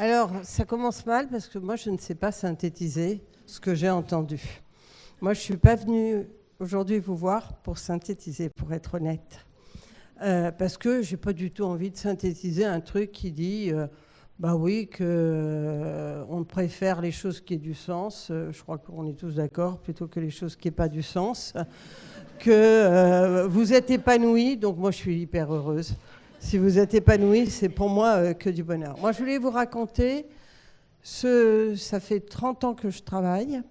Alors, ça commence mal parce que moi, je ne sais pas synthétiser ce que j'ai entendu. Moi, je ne suis pas venue aujourd'hui vous voir pour synthétiser, pour être honnête. Parce que je n'ai pas du tout envie de synthétiser un truc qui dit bah oui, qu'on préfère les choses qui aient du sens. Je crois qu'on est tous d'accord, plutôt que les choses qui n'aient pas du sens. Que vous êtes épanouis, donc moi, je suis hyper heureuse. Si vous êtes épanoui, c'est pour moi que du bonheur. Moi, je voulais vous raconter, ça fait 30 ans que je travaille,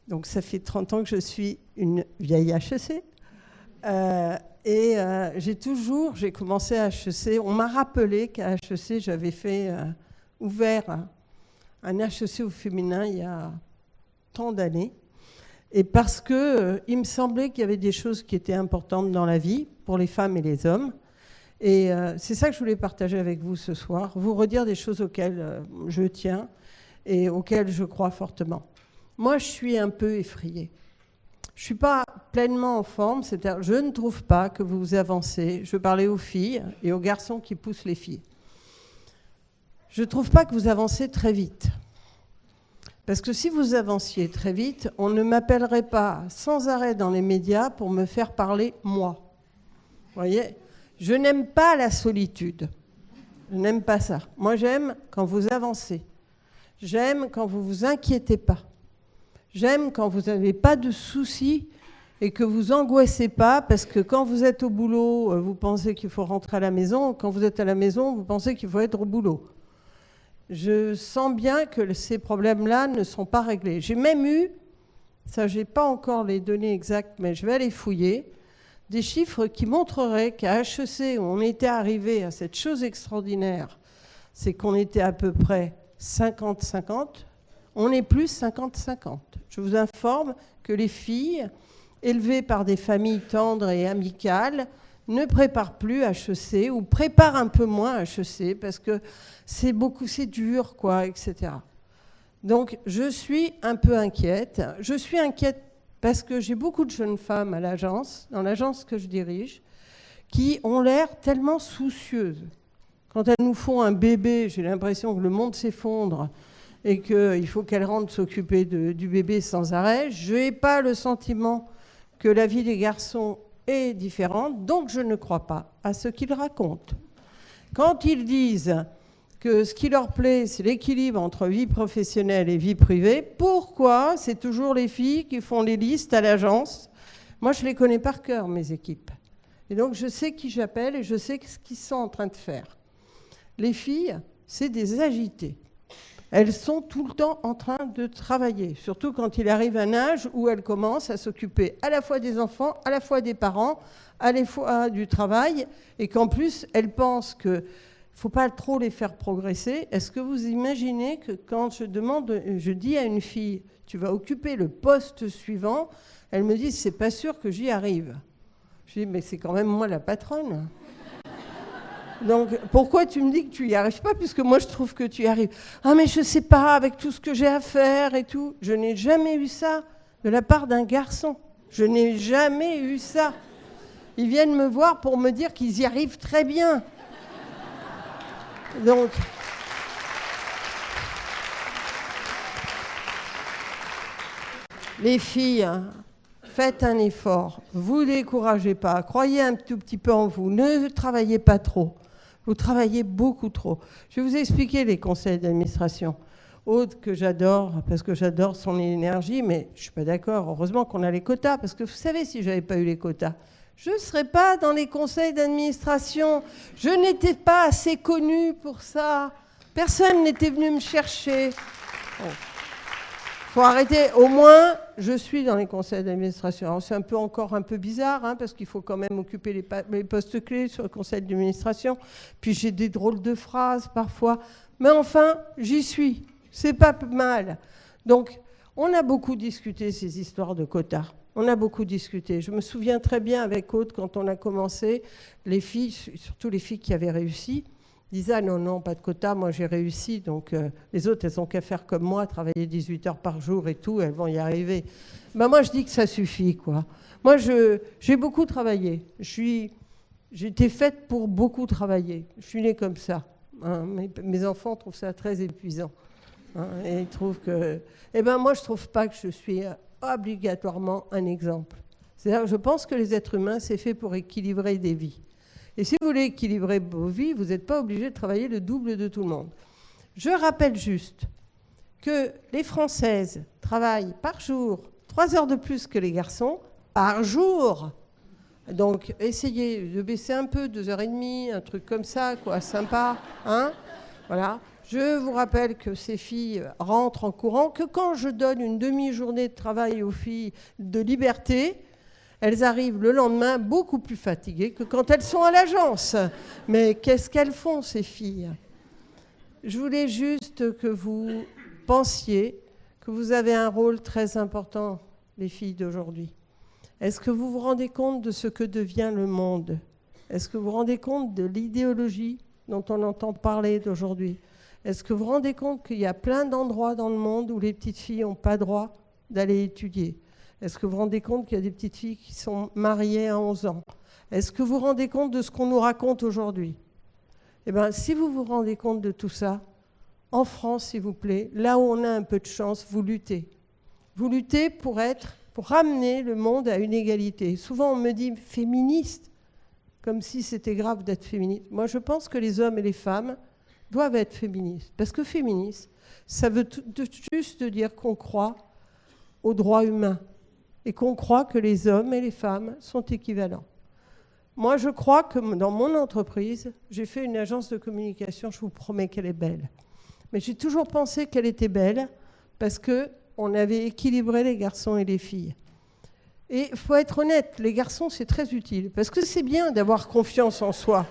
donc ça fait 30 ans que je suis une vieille HEC. J'ai commencé à HEC, on m'a rappelé qu'à HEC, j'avais ouvert un HEC au féminin il y a tant d'années. Et parce qu'il me semblait qu'il y avait des choses qui étaient importantes dans la vie, pour les femmes et les hommes. Et c'est ça que je voulais partager avec vous ce soir, vous redire des choses auxquelles je tiens et auxquelles je crois fortement. Moi, je suis un peu effrayée. Je ne suis pas pleinement en forme, c'est-à-dire je ne trouve pas que vous avancez. Je parlais aux filles et aux garçons qui poussent les filles. Je ne trouve pas que vous avancez très vite. Parce que si vous avanciez très vite, on ne m'appellerait pas sans arrêt dans les médias pour me faire parler moi. Vous voyez ? Je n'aime pas la solitude. Je n'aime pas ça. Moi, j'aime quand vous avancez. J'aime quand vous ne vous inquiétez pas. J'aime quand vous n'avez pas de soucis et que vous angoissez pas parce que quand vous êtes au boulot, vous pensez qu'il faut rentrer à la maison. Quand vous êtes à la maison, vous pensez qu'il faut être au boulot. Je sens bien que ces problèmes-là ne sont pas réglés. J'ai même eu, ça je n'ai pas encore les données exactes, mais je vais aller fouiller, des chiffres qui montreraient qu'à HEC, où on était arrivé à cette chose extraordinaire, c'est qu'on était à peu près 50-50, on est plus 50-50. Je vous informe que les filles, élevées par des familles tendres et amicales, ne préparent plus HEC ou préparent un peu moins HEC parce que c'est dur, quoi, etc. Donc, je suis un peu inquiète. Je suis inquiète parce que j'ai beaucoup de jeunes femmes à l'agence, dans l'agence que je dirige, qui ont l'air tellement soucieuses. Quand elles nous font un bébé, j'ai l'impression que le monde s'effondre et qu'il faut qu'elles rentrent s'occuper du bébé sans arrêt. Je n'ai pas le sentiment que la vie des garçons est différente, donc je ne crois pas à ce qu'ils racontent. Quand ils disent que ce qui leur plaît, c'est l'équilibre entre vie professionnelle et vie privée, pourquoi c'est toujours les filles qui font les listes à l'agence ? Moi, je les connais par cœur, mes équipes. Et donc, je sais qui j'appelle et je sais ce qu'ils sont en train de faire. Les filles, c'est des agitées. Elles sont tout le temps en train de travailler, surtout quand il arrive un âge où elles commencent à s'occuper à la fois des enfants, à la fois des parents, à la fois du travail, et qu'en plus, elles pensent qu'il ne faut pas trop les faire progresser. Est-ce que vous imaginez que quand je dis à une fille, tu vas occuper le poste suivant, elle me dit, c'est pas sûr que j'y arrive. Je dis, mais c'est quand même moi la patronne. Donc, pourquoi tu me dis que tu n'y arrives pas, puisque moi, je trouve que tu y arrives. Ah, mais je ne sais pas, avec tout ce que j'ai à faire et tout. Je n'ai jamais eu ça de la part d'un garçon. Je n'ai jamais eu ça. Ils viennent me voir pour me dire qu'ils y arrivent très bien. Donc, les filles, faites un effort. Vous découragez pas. Croyez un tout petit peu en vous. Ne travaillez pas trop. Vous travaillez beaucoup trop. Je vais vous expliquer les conseils d'administration. Aude, que j'adore, parce que j'adore son énergie, mais je ne suis pas d'accord. Heureusement qu'on a les quotas, parce que vous savez, si je n'avais pas eu les quotas, je ne serais pas dans les conseils d'administration. Je n'étais pas assez connue pour ça. Personne n'était venu me chercher. Bon. Faut arrêter. Au moins, je suis dans les conseils d'administration. Alors, c'est encore un peu bizarre, parce qu'il faut quand même occuper les postes clés sur le conseil d'administration. Puis j'ai des drôles de phrases parfois. Mais enfin, j'y suis. C'est pas mal. Donc, on a beaucoup discuté ces histoires de quotas. On a beaucoup discuté. Je me souviens très bien avec Aude, quand on a commencé, les filles, surtout les filles qui avaient réussi, disaient « Ah non, pas de quota, moi j'ai réussi, donc les autres, elles n'ont qu'à faire comme moi, travailler 18 heures par jour et tout, elles vont y arriver. » Moi, je dis que ça suffit, quoi. Moi, j'ai beaucoup travaillé. J'étais faite pour beaucoup travailler. Je suis née comme ça. hein. Mes enfants trouvent ça très épuisant. Hein, et ils trouvent que... Eh bien, moi, je ne trouve pas que je suis obligatoirement un exemple. C'est-à-dire, je pense que les êtres humains, c'est fait pour équilibrer des vies. Et si vous voulez équilibrer vos vies, vous n'êtes pas obligé de travailler le double de tout le monde. Je rappelle juste que les Françaises travaillent par jour 3 heures de plus que les garçons, par jour. Donc, essayez de baisser un peu, 2h30, un truc comme ça, quoi, sympa, hein, voilà. Je vous rappelle que ces filles rentrent en courant, que quand je donne une demi-journée de travail aux filles de liberté, elles arrivent le lendemain beaucoup plus fatiguées que quand elles sont à l'agence. Mais qu'est-ce qu'elles font, ces filles ? Je voulais juste que vous pensiez que vous avez un rôle très important, les filles d'aujourd'hui. Est-ce que vous vous rendez compte de ce que devient le monde ? Est-ce que vous vous rendez compte de l'idéologie dont on entend parler d'aujourd'hui ? Est-ce que vous vous rendez compte qu'il y a plein d'endroits dans le monde où les petites filles n'ont pas droit d'aller étudier ? Est-ce que vous vous rendez compte qu'il y a des petites filles qui sont mariées à 11 ans ? Est-ce que vous vous rendez compte de ce qu'on nous raconte aujourd'hui ? Eh bien, si vous vous rendez compte de tout ça, en France, s'il vous plaît, là où on a un peu de chance, vous luttez. Vous luttez pour ramener le monde à une égalité. Souvent, on me dit féministe, comme si c'était grave d'être féministe. Moi, je pense que les hommes et les femmes doivent être féministes. Parce que féministe, ça veut juste dire qu'on croit aux droits humains et qu'on croit que les hommes et les femmes sont équivalents. Moi, je crois que dans mon entreprise, j'ai fait une agence de communication, je vous promets qu'elle est belle. Mais j'ai toujours pensé qu'elle était belle parce qu'on avait équilibré les garçons et les filles. Et il faut être honnête, les garçons, c'est très utile parce que c'est bien d'avoir confiance en soi.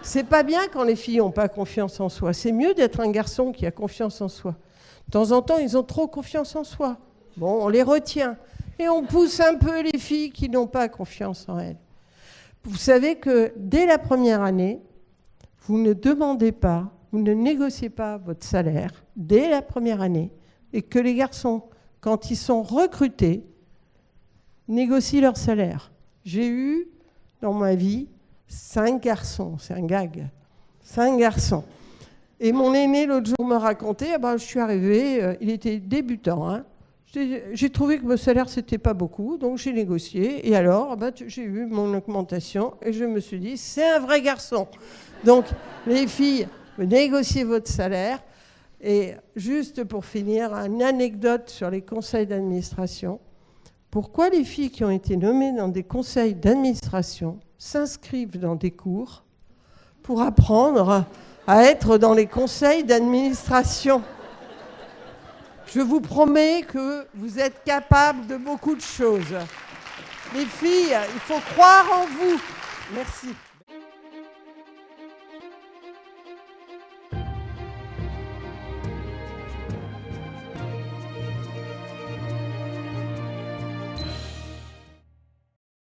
C'est pas bien quand les filles n'ont pas confiance en soi. C'est mieux d'être un garçon qui a confiance en soi. De temps en temps, ils ont trop confiance en soi. Bon, on les retient. Et on pousse un peu les filles qui n'ont pas confiance en elles. Vous savez que dès la première année, vous ne demandez pas, vous ne négociez pas votre salaire dès la première année et que les garçons, quand ils sont recrutés, négocient leur salaire. J'ai eu, dans ma vie, 5 garçons, c'est un gag, 5 garçons. Et mon aîné, l'autre jour, me racontait, je suis arrivée, il était débutant, hein. J'ai trouvé que mon salaire, c'était pas beaucoup, donc j'ai négocié. Et alors, j'ai eu mon augmentation et je me suis dit, c'est un vrai garçon. Donc, les filles, négociez votre salaire. Et juste pour finir, une anecdote sur les conseils d'administration. Pourquoi les filles qui ont été nommées dans des conseils d'administration s'inscrivent dans des cours pour apprendre à être dans les conseils d'administration ? Je vous promets que vous êtes capables de beaucoup de choses. Les filles, il faut croire en vous. Merci.